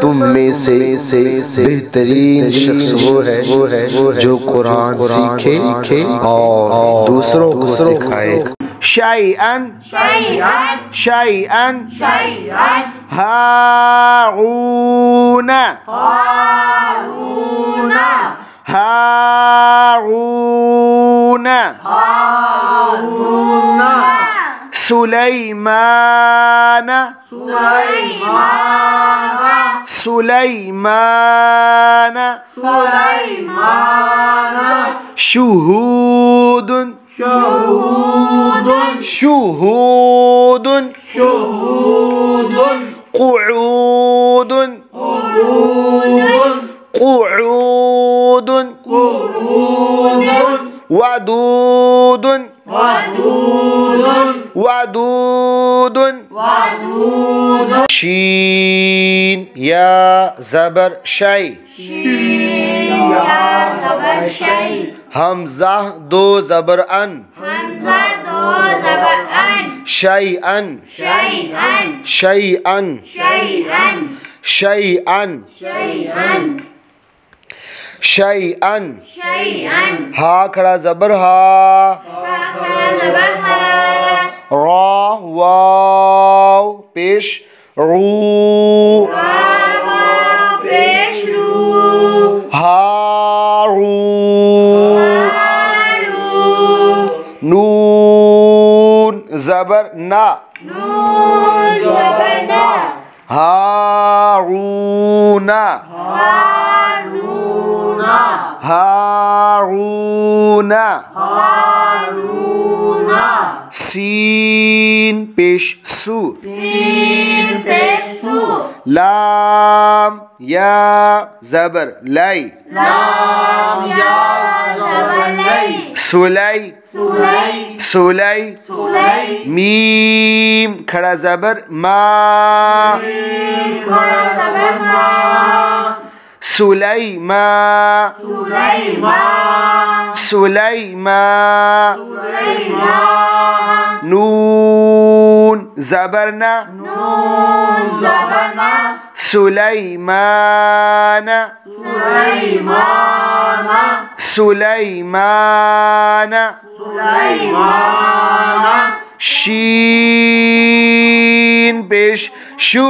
तुम में से बेहतरीन शख्स वो है जो कुरान सीखे और दूसरों को सिखाए। शैअन शैअन हारून हारून सुलैमान सुलैमान शुहूद शुहूद क़ुऊद क़ुऊद वदूद वदूद शीन या ज़बर शै हमज़ा दो ज़बर अन शैअन शैअन शैअन शैअन हा खड़ा ज़बर हा रा वाव पेश रू हारू नून ज़बर ना हारूना हारूना सीन पेश सु लाम या ज़बर लाई सुलै सुलै मीम खड़ा ज़बर मा सुलैमा सुलैमा नून ज़बरना सुलैमान सुलैमान शीन पेश शु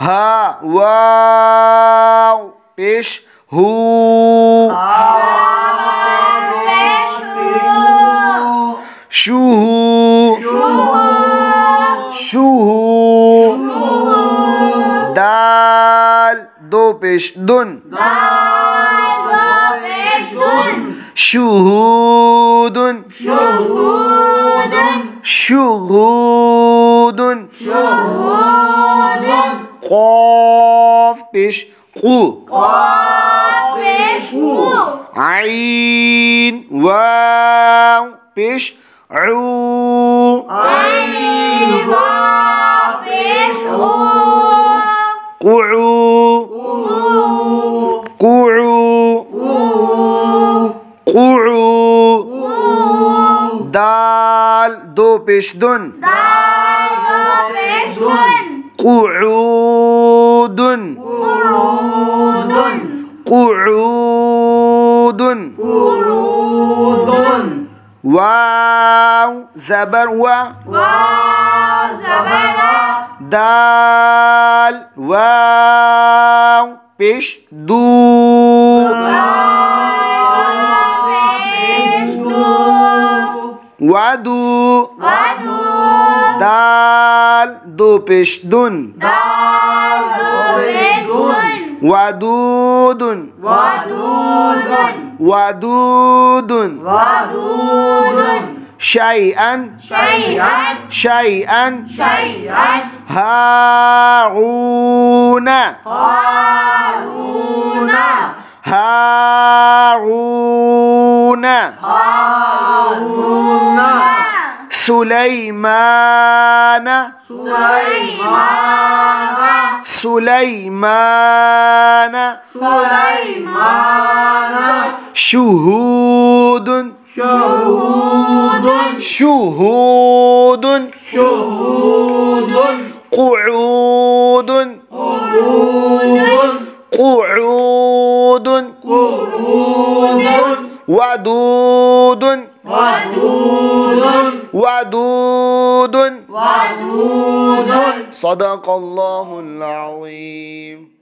हा वाव पेश हू शुहू शुहू दाल दो पेश दुन शुहूदुन शुहूदुन क़ाफ पेश क़ु आइन वाव पेश ऊ क़ुऊ क़ुऊ क़ुऊ दाल दो पेश दुन क़ुऊदुन क़ुऊदुन वाव ज़बर वा दाल वाव पेश दू वादू दाल दो पेश दुन वादूदुन वादूदुन शैअन शैअन हाऊना हाऊना سليمان سليمان شهود شهود قعود قعود ودود ودود صدق الله العظيم.